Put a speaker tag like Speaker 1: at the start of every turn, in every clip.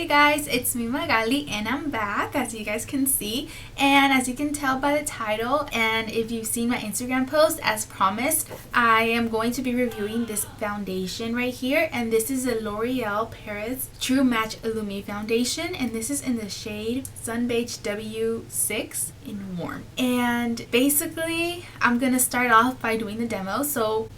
Speaker 1: Hey guys, it's me Magali and I'm back, as you guys can see, and as you can tell by the title and if you've seen my Instagram post, as promised, I am going to be reviewing this foundation right here, and this is a L'Oreal Paris True Match Lumi foundation, and this is in the shade Sun Beige W6 in Warm. And basically I'm gonna start off by doing the demo. So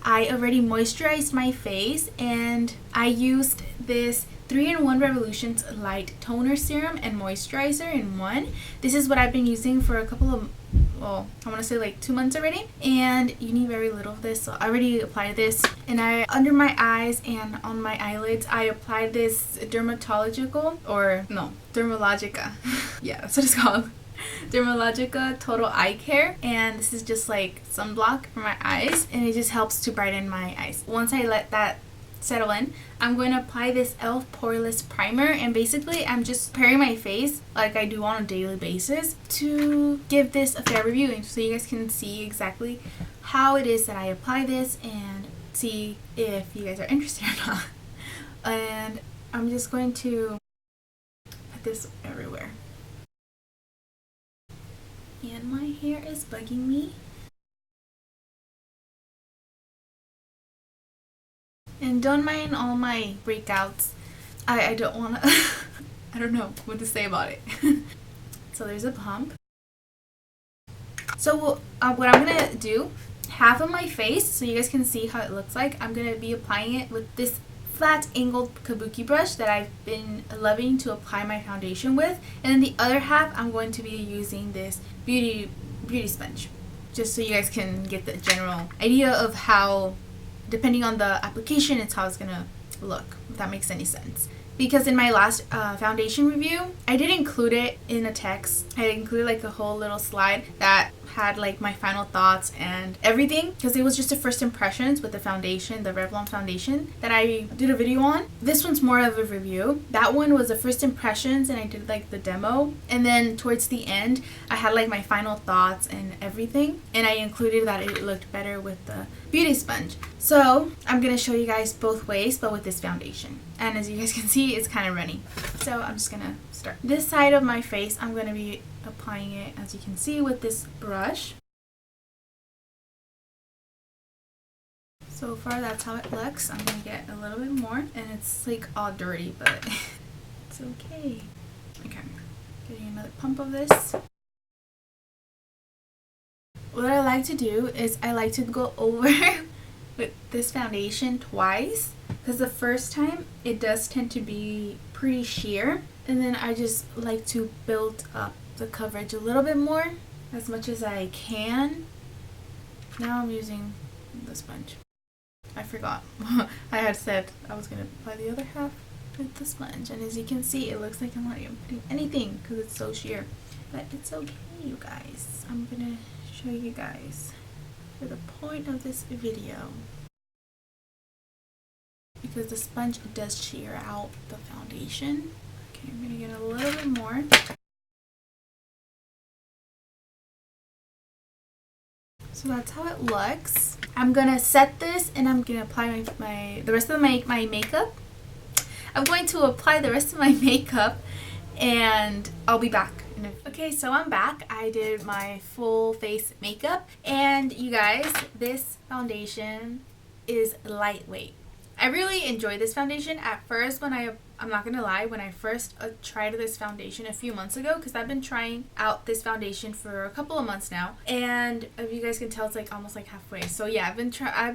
Speaker 1: I already moisturized my face and I used this 3-in-1 Revolutions Light Toner Serum and Moisturizer in one. This is what I've been using for a couple of, well, I want to say like 2 months already. And you need very little of this, so I already applied this. And I, under my eyes and on my eyelids, I applied this Dermatologica, yeah, that's what it's called. Dermatologica Total Eye Care, and this is just like sunblock for my eyes, and it just helps to brighten my eyes. Once I let that settle in, I'm going to apply this e.l.f. Poreless Primer, and basically I'm just preparing my face like I do on a daily basis to give this a fair review, so you guys can see exactly how it is that I apply this and see if you guys are interested or not. And I'm just going to put this everywhere. And my hair is bugging me. And don't mind all my breakouts. I don't want to, I don't know what to say about it. So there's a pump. So what I'm going to do, half of my face, so you guys can see how it looks like, I'm going to be applying it with this flat angled kabuki brush that I've been loving to apply my foundation with, and then the other half I'm going to be using this beauty sponge, just so you guys can get the general idea of how, depending on the application, it's how it's gonna look, if that makes any sense. Because in my last foundation review, I did include it in a text. I included like a whole little slide that had like my final thoughts and everything, because it was just a first impressions with the foundation, the Revlon foundation that I did a video on. This one's more of a review. That one was the first impressions and I did like the demo, and then towards the end I had like my final thoughts and everything, and I included that it looked better with the beauty sponge. So I'm gonna show you guys both ways, but with this foundation. And as you guys can see, it's kind of runny. So I'm just gonna start. This side of my face, I'm gonna be applying it, as you can see, with this brush. So far that's how it looks. I'm gonna get a little bit more, and it's like all dirty, but it's okay. Okay, getting another pump of this. What I like to do is I like to go over with this foundation twice, because the first time it does tend to be pretty sheer, and then I just like to build up the coverage a little bit more as much as I can. Now I'm using the sponge. I forgot. I had said I was going to apply the other half with the sponge, and as you can see, it looks like I'm not even putting anything because it's so sheer, but it's okay, you guys. I'm going to show you guys for the point of this video, because the sponge does sheer out the foundation. Okay, I'm going to get a little bit more. So that's how it looks. I'm gonna set this and I'm gonna apply the rest of my makeup. I'm going to apply the rest of my makeup and I'll be back. Okay, so I'm back. I did my full face makeup, and you guys, this foundation is lightweight. I really enjoy this foundation. At first, when I'm not gonna lie, when I first tried this foundation a few months ago, because I've been trying out this foundation for a couple of months now, and if you guys can tell, it's like almost like halfway. So yeah, I've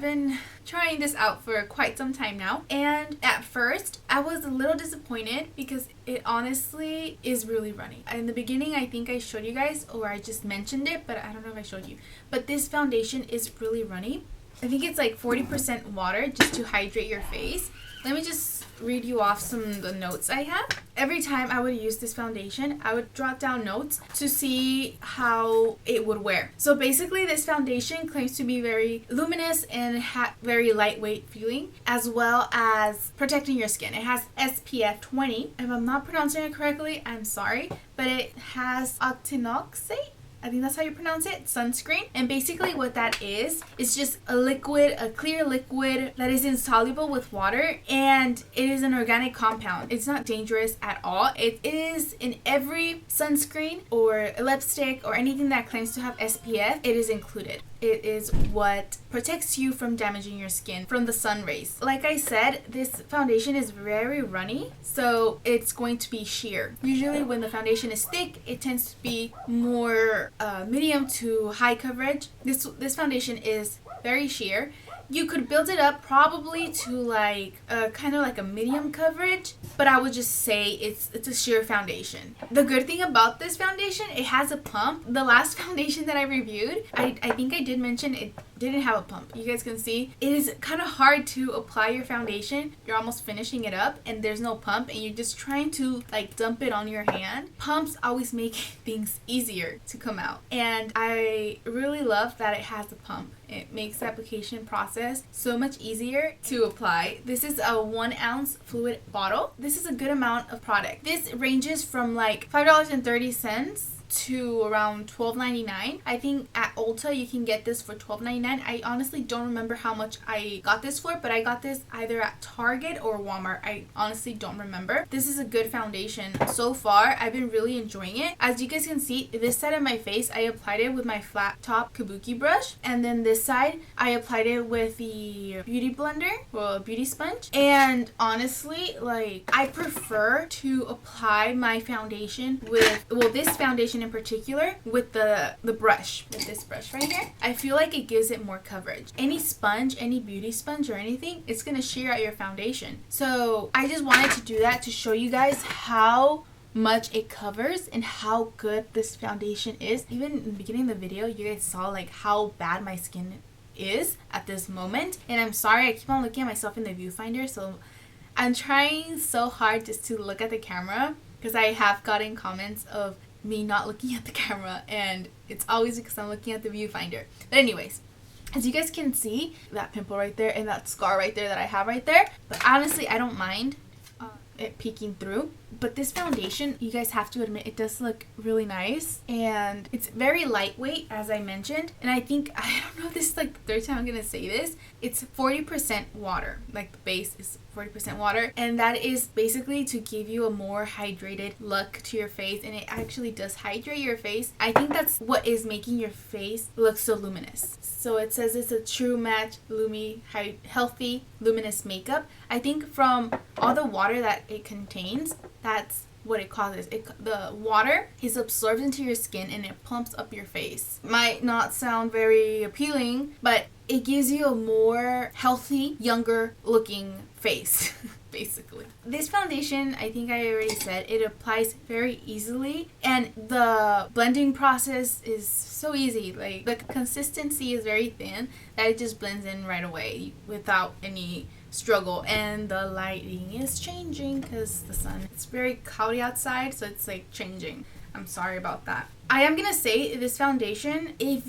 Speaker 1: been trying this out for quite some time now, and at first I was a little disappointed because it honestly is really runny. In the beginning, I think I showed you guys, or I just mentioned it, but I don't know if I showed you, but this foundation is really runny. I think it's like 40% water just to hydrate your face. Let me just read you off some of the notes I have. Every time I would use this foundation, I would jot down notes to see how it would wear. So basically, this foundation claims to be very luminous and very lightweight feeling, as well as protecting your skin. It has SPF 20. If I'm not pronouncing it correctly, I'm sorry, but it has octinoxate I think that's how you pronounce it, sunscreen. And basically what that is just a liquid, a clear liquid that is insoluble with water, and it is an organic compound. It's not dangerous at all. It is in every sunscreen or lipstick or anything that claims to have SPF. It is included. It is what protects you from damaging your skin from the sun rays. Like I said, this foundation is very runny, so it's going to be sheer. Usually when the foundation is thick, it tends to be more medium to high coverage. This foundation is very sheer. You could build it up probably to like kind of like a medium coverage, but I would just say it's a sheer foundation. The good thing about this foundation, it has a pump. The last foundation that I reviewed, I think I did mention it didn't have a pump. You guys can see it is kind of hard to apply your foundation. You're almost finishing it up and there's no pump and you're just trying to like dump it on your hand. Pumps always make things easier to come out, and I really love that it has a pump. It makes the application process so much easier to apply. This is a 1 ounce fluid bottle. This is a good amount of product. This ranges from like $5.30 to around $12.99. I think at Ulta you can get this for $12.99. I honestly don't remember how much I got this for, but I got this either at Target or Walmart. I honestly don't remember. This is a good foundation. So far, I've been really enjoying it. As you guys can see, this side of my face, I applied it with my flat top kabuki brush, and then this side, I applied it with the beauty blender, well, beauty sponge. And honestly, like, I prefer to apply my foundation with, well, this foundation in particular with the brush, with this brush right here. I feel like it gives it more coverage. Any sponge, any beauty sponge or anything, it's gonna shear out your foundation. So I just wanted to do that to show you guys how much it covers and how good this foundation is. Even in the beginning of the video, you guys saw like how bad my skin is at this moment, and I'm sorry, I keep on looking at myself in the viewfinder, so I'm trying so hard just to look at the camera, because I have gotten comments of me not looking at the camera, and it's always because I'm looking at the viewfinder. But anyways, as you guys can see, that pimple right there and that scar right there that I have right there, but honestly I don't mind it peeking through. But this foundation, you guys have to admit, it does look really nice, and it's very lightweight, as I mentioned. And I think, I don't know if this is like the third time I'm gonna say this, it's 40% water. Like the base is 40% water, and that is basically to give you a more hydrated look to your face, and it actually does hydrate your face. I think that's what is making your face look so luminous. So it says it's a true match Lumi healthy luminous makeup. I think from all the water that it contains, that's what it causes. The water is absorbed into your skin and it plumps up your face. Might not sound very appealing, but it gives you a more healthy, younger looking face. Basically. This foundation, I think I already said, it applies very easily, and the blending process is so easy. Like, the consistency is very thin that it just blends in right away without any struggle. And the lighting is changing because the sun, it's very cloudy outside, so it's like changing. I'm sorry about that. I am gonna say this foundation, if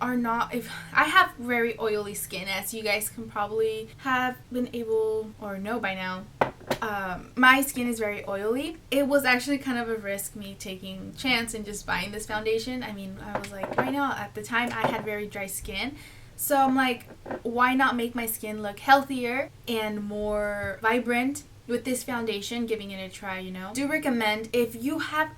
Speaker 1: I have very oily skin, as you guys can probably have been able or know by now. My skin is very oily. It was actually kind of a risk me taking a chance and just buying this foundation. I mean, I was like, why not? At the time I had very dry skin. So I'm like, why not make my skin look healthier and more vibrant with this foundation, giving it a try, you know? Do recommend, if you have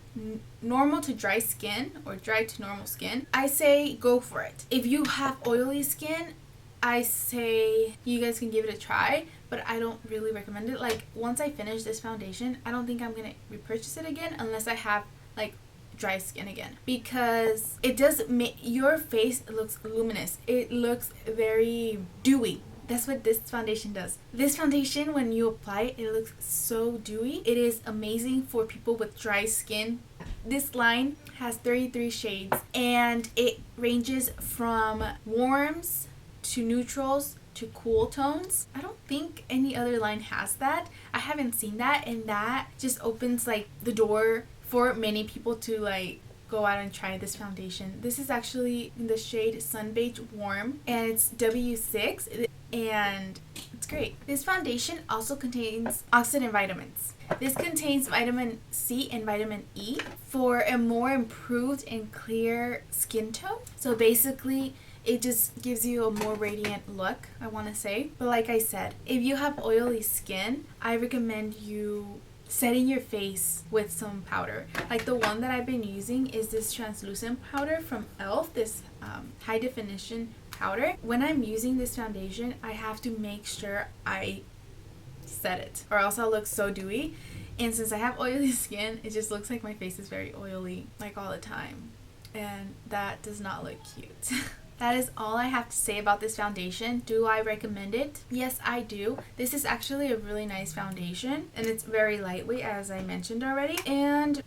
Speaker 1: normal to dry skin or dry to normal skin, I say go for it. If you have oily skin, I say you guys can give it a try, but I don't really recommend it. Like, once I finish this foundation, I don't think I'm gonna repurchase it again unless I have like dry skin again, because it does make your face looks luminous. It looks very dewy. That's what this foundation does. This foundation, when you apply it, it looks so dewy. It is amazing for people with dry skin. This line has 33 shades, and it ranges from warms to neutrals to cool tones. I don't think any other line has that. I haven't seen that, and that just opens like the door for many people to like go out and try this foundation. This is actually in the shade Sun Beige Warm, and it's W6, and it's great. This foundation also contains oxidant vitamins. This contains vitamin C and vitamin E for a more improved and clear skin tone. So basically, it just gives you a more radiant look, I want to say. But like I said, if you have oily skin, I recommend you setting your face with some powder. Like the one that I've been using is this translucent powder from e.l.f., this high definition powder. When I'm using this foundation, I have to make sure I set it, or else I'll look so dewy. And since I have oily skin, it just looks like my face is very oily, like all the time. And that does not look cute. That is all I have to say about this foundation. Do I recommend it? Yes, I do. This is actually a really nice foundation, and it's very lightweight, as I mentioned already. And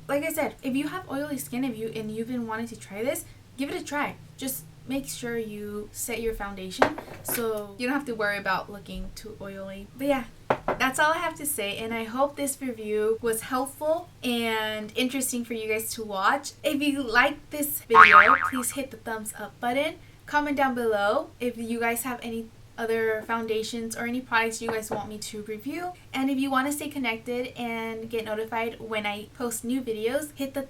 Speaker 1: like I said, if you have oily skin, and you've been wanting to try this, give it a try. Just make sure you set your foundation so you don't have to worry about looking too oily. But yeah, that's all I have to say, and I hope this review was helpful and interesting for you guys to watch. If you like this video, please hit the thumbs up button. Comment down below if you guys have any other foundations or any products you guys want me to review. And if you want to stay connected and get notified when I post new videos, hit the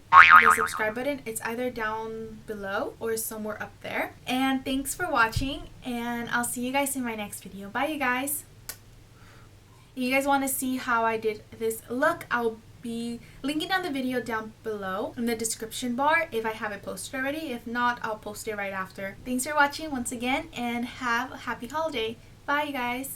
Speaker 1: subscribe button. It's either down below or somewhere up there. And thanks for watching, and I'll see you guys in my next video. Bye, you guys. If you guys want to see how I did this look, I'll be linking down the video down below in the description bar if I have it posted already. If not, I'll post it right after. Thanks for watching once again, and have a happy holiday. Bye, you guys.